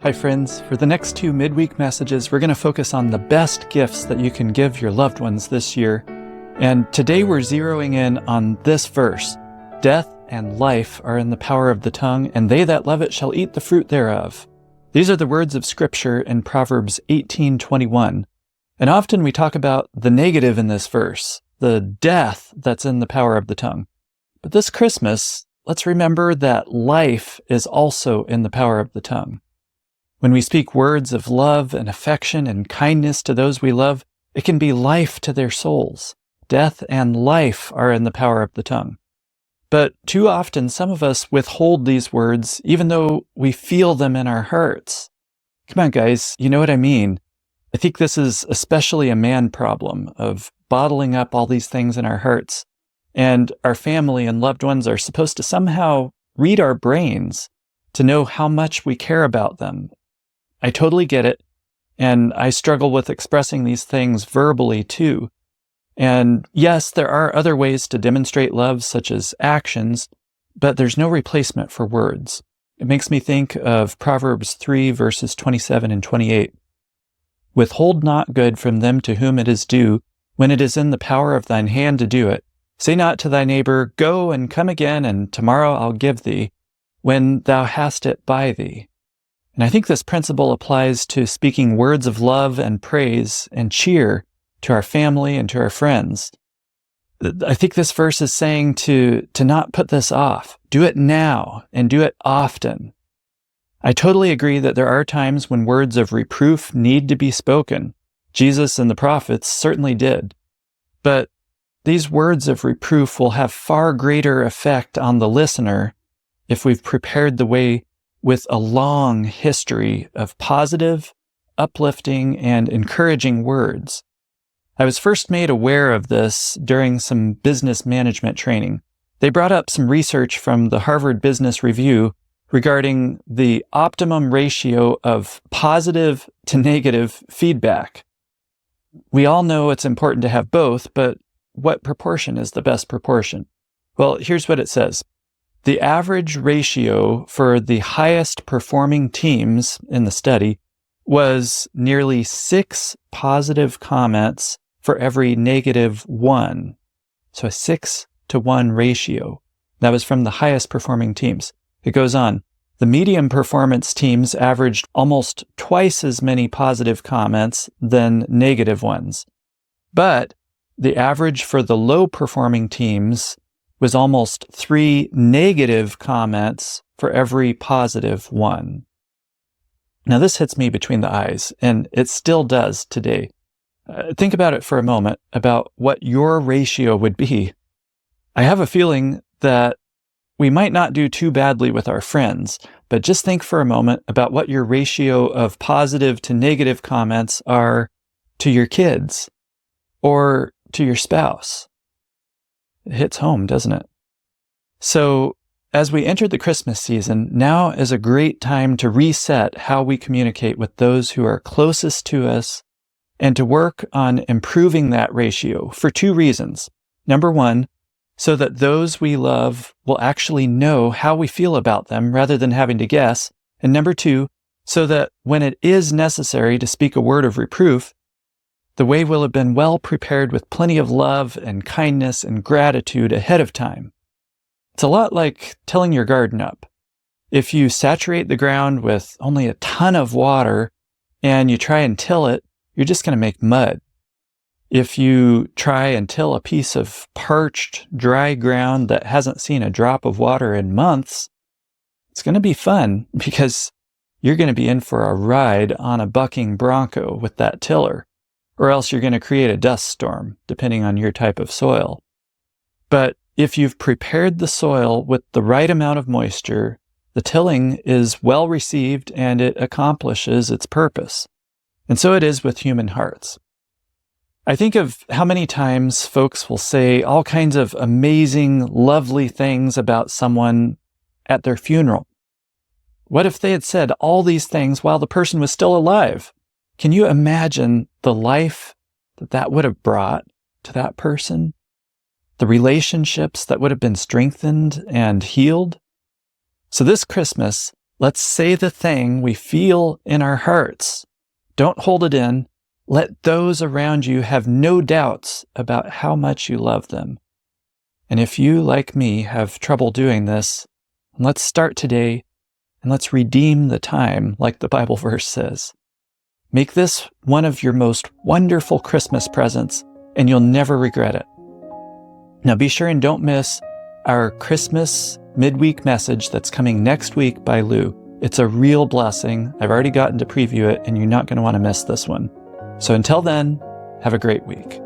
Hi friends, for the next 2 midweek messages, we're going to focus on the best gifts that you can give your loved ones this year. And today we're zeroing in on this verse. Death and life are in the power of the tongue, and they that love it shall eat the fruit thereof. These are the words of Scripture in Proverbs 18:21. And often we talk about the negative in this verse, the death that's in the power of the tongue. But this Christmas, let's remember that life is also in the power of the tongue. When we speak words of love and affection and kindness to those we love, it can be life to their souls. Death and life are in the power of the tongue. But too often, some of us withhold these words, even though we feel them in our hearts. Come on, guys, you know what I mean. I think this is especially a man problem of bottling up all these things in our hearts. And our family and loved ones are supposed to somehow read our brains to know how much we care about them. I totally get it, and I struggle with expressing these things verbally too. And yes, there are other ways to demonstrate love, such as actions, but there's no replacement for words. It makes me think of Proverbs 3, verses 27 and 28. Withhold not good from them to whom it is due, when it is in the power of thine hand to do it. Say not to thy neighbor, go and come again, and tomorrow I'll give thee, when thou hast it by thee. And I think this principle applies to speaking words of love and praise and cheer to our family and to our friends. I think this verse is saying to not put this off. Do it now and do it often. I totally agree that there are times when words of reproof need to be spoken. Jesus and the prophets certainly did. But these words of reproof will have far greater effect on the listener if we've prepared the way with a long history of positive, uplifting, and encouraging words. I was first made aware of this during some business management training. They brought up some research from the Harvard Business Review regarding the optimum ratio of positive to negative feedback. We all know it's important to have both, but what proportion is the best proportion? Well, here's what it says. The average ratio for the highest performing teams in the study was nearly 6 positive comments for every -1. So a 6-to-1 ratio. That was from the highest performing teams. It goes on. The medium performance teams averaged almost twice as many positive comments than negative ones. But the average for the low performing teams was almost 3 negative comments for every positive one. Now this hits me between the eyes, and it still does today. Think about it for a moment, about what your ratio would be. I have a feeling that we might not do too badly with our friends, but just think for a moment about what your ratio of positive to negative comments are to your kids or to your spouse. It hits home, doesn't it? So, as we enter the Christmas season, now is a great time to reset how we communicate with those who are closest to us and to work on improving that ratio for 2 reasons. Number 1, so that those we love will actually know how we feel about them rather than having to guess. And number 2, so that when it is necessary to speak a word of reproof, the way will have been well prepared with plenty of love and kindness and gratitude ahead of time. It's a lot like tilling your garden up. If you saturate the ground with only a ton of water and you try and till it, you're just going to make mud. If you try and till a piece of parched, dry ground that hasn't seen a drop of water in months, it's going to be fun because you're going to be in for a ride on a bucking bronco with that tiller. Or else you're going to create a dust storm, depending on your type of soil. But if you've prepared the soil with the right amount of moisture, the tilling is well received and it accomplishes its purpose. And so it is with human hearts. I think of how many times folks will say all kinds of amazing, lovely things about someone at their funeral. What if they had said all these things while the person was still alive? Can you imagine the life that would have brought to that person? The relationships that would have been strengthened and healed? So this Christmas, Let's say the thing we feel in our hearts. Don't hold it in. Let those around you have no doubts about how much you love them. And if you, like me, have trouble doing this, let's start today and let's redeem the time, like the Bible verse says. Make this one of your most wonderful Christmas presents, and you'll never regret it. Now be sure and don't miss our Christmas midweek message that's coming next week by Lou. It's a real blessing. I've already gotten to preview it, and you're not going to want to miss this one. So until then, have a great week.